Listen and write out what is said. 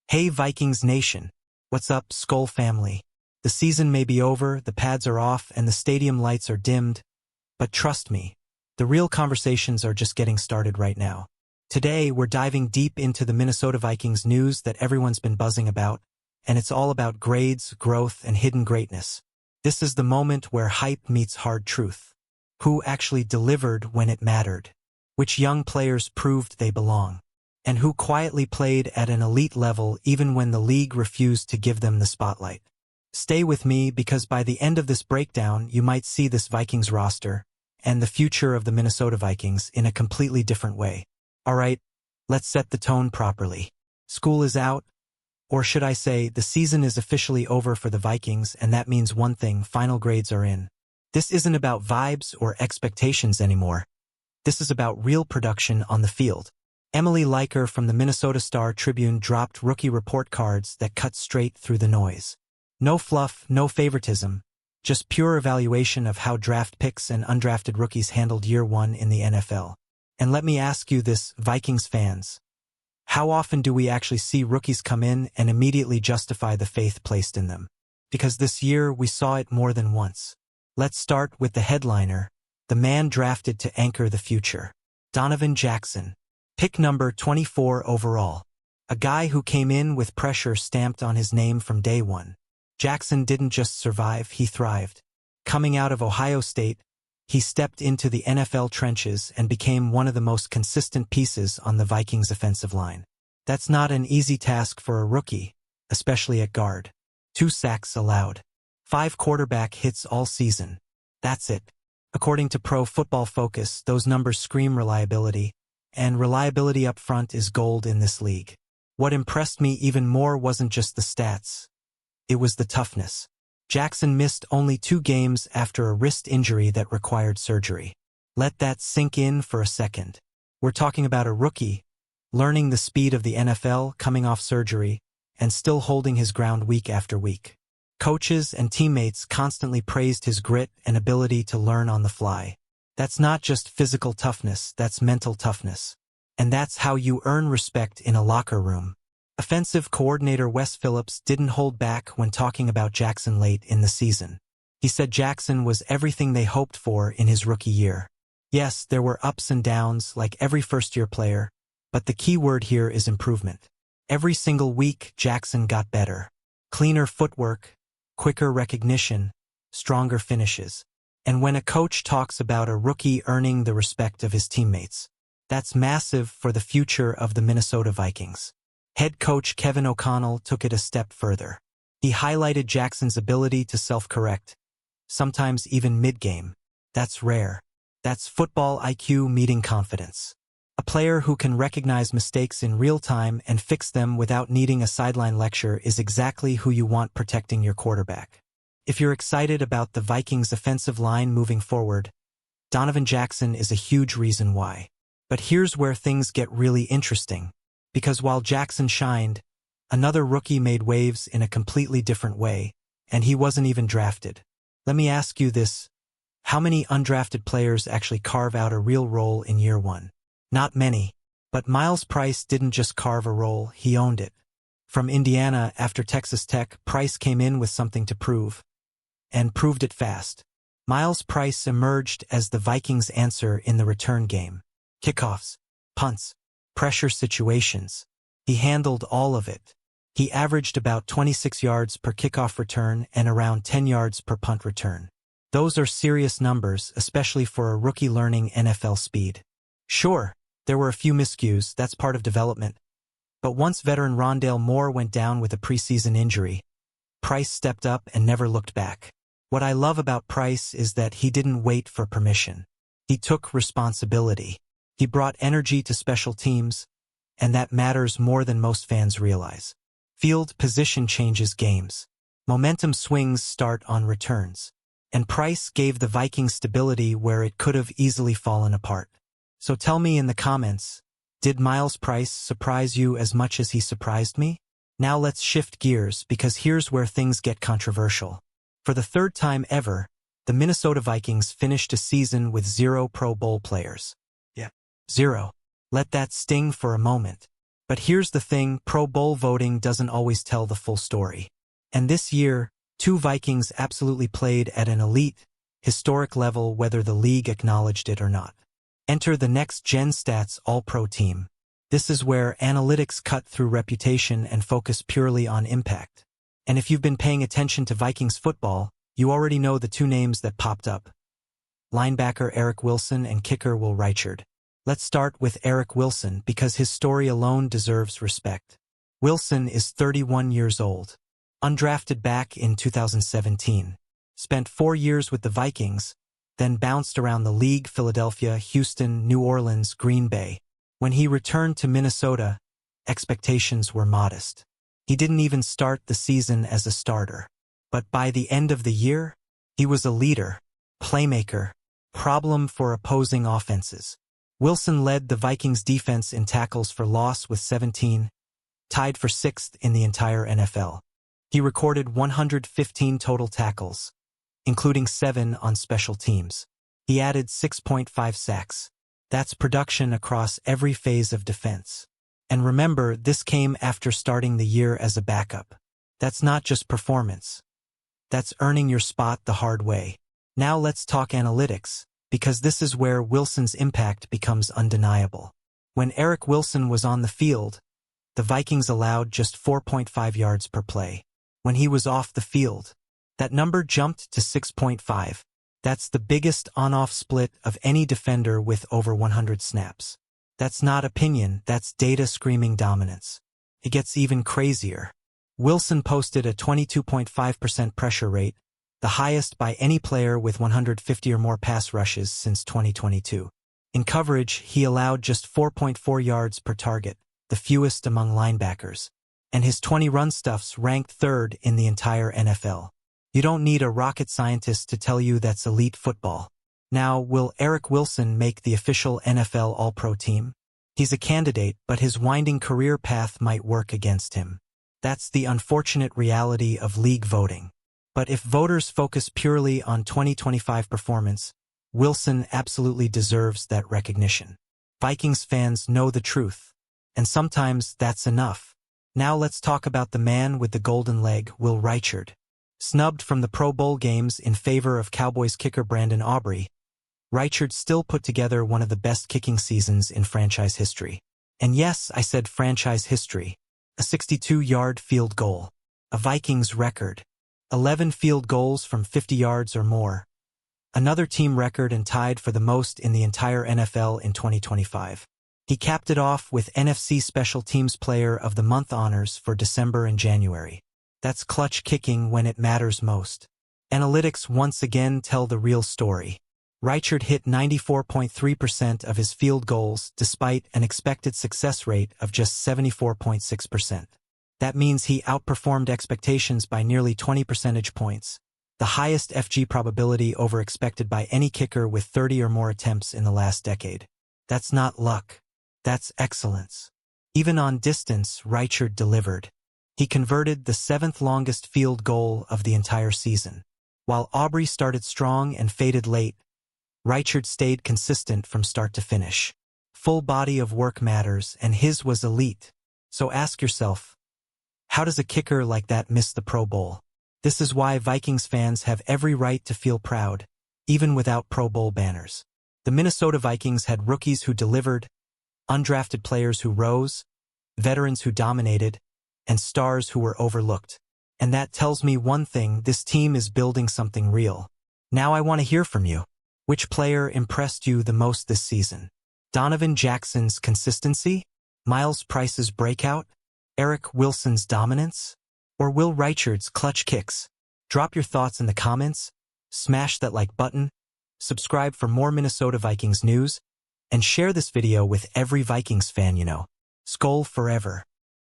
Hey Vikings Nation! What's up, Skull family? The season may be over, the pads are off, and the stadium lights are dimmed, but trust me, the real conversations are just getting started right now. Today, we're diving deep into the Minnesota Vikings news that everyone's been buzzing about, and it's all about grades, growth, and hidden greatness. This is the moment where hype meets hard truth. Who actually delivered when it mattered? Which young players proved they belong? And who quietly played at an elite level even when the league refused to give them the spotlight? Stay with me because by the end of this breakdown, you might see this Vikings roster and the future of the Minnesota Vikings in a completely different way. Alright, let's set the tone properly. School is out, or should I say, the season is officially over for the Vikings, and that means one thing: final grades are in. This isn't about vibes or expectations anymore. This is about real production on the field. Emily Liker from the Minnesota Star-Tribune dropped rookie report cards that cut straight through the noise. No fluff, no favoritism, just pure evaluation of how draft picks and undrafted rookies handled year one in the NFL. And let me ask you this, Vikings fans. How often do we actually see rookies come in and immediately justify the faith placed in them? Because this year we saw it more than once. Let's start with the headliner, the man drafted to anchor the future. Donovan Jackson. Pick number 24 overall. A guy who came in with pressure stamped on his name from day one. Jackson didn't just survive, he thrived. Coming out of Ohio State, he stepped into the NFL trenches and became one of the most consistent pieces on the Vikings offensive line. That's not an easy task for a rookie, especially at guard. 2 sacks allowed. 5 quarterback hits all season. That's it. According to Pro Football Focus, those numbers scream reliability. And reliability up front is gold in this league. What impressed me even more wasn't just the stats. It was the toughness. Jackson missed only 2 games after a wrist injury that required surgery. Let that sink in for a second. We're talking about a rookie, learning the speed of the NFL, coming off surgery, and still holding his ground week after week. Coaches and teammates constantly praised his grit and ability to learn on the fly. That's not just physical toughness, that's mental toughness. And that's how you earn respect in a locker room. Offensive coordinator Wes Phillips didn't hold back when talking about Jackson late in the season. He said Jackson was everything they hoped for in his rookie year. Yes, there were ups and downs like every first-year player, but the key word here is improvement. Every single week, Jackson got better. Cleaner footwork, quicker recognition, stronger finishes. And when a coach talks about a rookie earning the respect of his teammates, that's massive for the future of the Minnesota Vikings. Head coach Kevin O'Connell took it a step further. He highlighted Jackson's ability to self-correct, sometimes even mid-game. That's rare. That's football IQ meeting confidence. A player who can recognize mistakes in real time and fix them without needing a sideline lecture is exactly who you want protecting your quarterback. If you're excited about the Vikings' offensive line moving forward, Donovan Jackson is a huge reason why. But here's where things get really interesting. Because while Jackson shined, another rookie made waves in a completely different way, and he wasn't even drafted. Let me ask you this. How many undrafted players actually carve out a real role in year one? Not many. But Miles Price didn't just carve a role, he owned it. From Indiana after Texas Tech, Price came in with something to prove. And proved it fast. Miles Price emerged as the Vikings' answer in the return game. Kickoffs, punts, pressure situations. He handled all of it. He averaged about 26 yards per kickoff return and around 10 yards per punt return. Those are serious numbers, especially for a rookie learning NFL speed. Sure, there were a few miscues, that's part of development. But once veteran Rondale Moore went down with a preseason injury, Price stepped up and never looked back. What I love about Price is that he didn't wait for permission. He took responsibility. He brought energy to special teams, and that matters more than most fans realize. Field position changes games. Momentum swings start on returns. And Price gave the Vikings stability where it could have easily fallen apart. So tell me in the comments, did Miles Price surprise you as much as he surprised me? Now let's shift gears because here's where things get controversial. For the 3rd time ever, the Minnesota Vikings finished a season with 0 Pro Bowl players. 0. Let that sting for a moment. But here's the thing, Pro Bowl voting doesn't always tell the full story. And this year, two Vikings absolutely played at an elite, historic level whether the league acknowledged it or not. Enter the next-gen stats All-Pro team. This is where analytics cut through reputation and focus purely on impact. And if you've been paying attention to Vikings football, you already know the two names that popped up. Linebacker Eric Wilson and kicker Will Reichard. Let's start with Eric Wilson because his story alone deserves respect. Wilson is 31 years old. Undrafted back in 2017. Spent 4 years with the Vikings, then bounced around the league: Philadelphia, Houston, New Orleans, Green Bay. When he returned to Minnesota, expectations were modest. He didn't even start the season as a starter. But by the end of the year, he was a leader, playmaker, problem for opposing offenses. Wilson led the Vikings defense in tackles for loss with 17, tied for 6th in the entire NFL. He recorded 115 total tackles, including 7 on special teams. He added 6.5 sacks. That's production across every phase of defense. And remember, this came after starting the year as a backup. That's not just performance. That's earning your spot the hard way. Now let's talk analytics, because this is where Wilson's impact becomes undeniable. When Eric Wilson was on the field, the Vikings allowed just 4.5 yards per play. When he was off the field, that number jumped to 6.5. That's the biggest on-off split of any defender with over 100 snaps. That's not opinion, that's data screaming dominance. It gets even crazier. Wilson posted a 22.5% pressure rate, the highest by any player with 150 or more pass rushes since 2022. In coverage, he allowed just 4.4 yards per target, the fewest among linebackers. And his 20 run stuffs ranked 3rd in the entire NFL. You don't need a rocket scientist to tell you that's elite football. Now, will Eric Wilson make the official NFL All-Pro team? He's a candidate, but his winding career path might work against him. That's the unfortunate reality of league voting. But if voters focus purely on 2025 performance, Wilson absolutely deserves that recognition. Vikings fans know the truth, and sometimes that's enough. Now let's talk about the man with the golden leg, Will Reichard. Snubbed from the Pro Bowl games in favor of Cowboys kicker Brandon Aubrey, Reichard still put together one of the best kicking seasons in franchise history. And yes, I said franchise history. A 62-yard field goal. A Vikings record. 11 field goals from 50 yards or more. Another team record and tied for the most in the entire NFL in 2025. He capped it off with NFC Special Teams Player of the Month honors for December and January. That's clutch kicking when it matters most. Analytics once again tell the real story. Reichard hit 94.3% of his field goals despite an expected success rate of just 74.6%. That means he outperformed expectations by nearly 20 percentage points, the highest FG probability over expected by any kicker with 30 or more attempts in the last decade. That's not luck. That's excellence. Even on distance, Reichard delivered. He converted the 7th longest field goal of the entire season. While Aubrey started strong and faded late, Reichard stayed consistent from start to finish. Full body of work matters, and his was elite. So ask yourself, how does a kicker like that miss the Pro Bowl? This is why Vikings fans have every right to feel proud, even without Pro Bowl banners. The Minnesota Vikings had rookies who delivered, undrafted players who rose, veterans who dominated, and stars who were overlooked. And that tells me one thing: this team is building something real. Now I want to hear from you. Which player impressed you the most this season? Donovan Jackson's consistency? Miles Price's breakout? Eric Wilson's dominance? Or Will Reichard's clutch kicks? Drop your thoughts in the comments, smash that like button, subscribe for more Minnesota Vikings news, and share this video with every Vikings fan you know. Skol forever.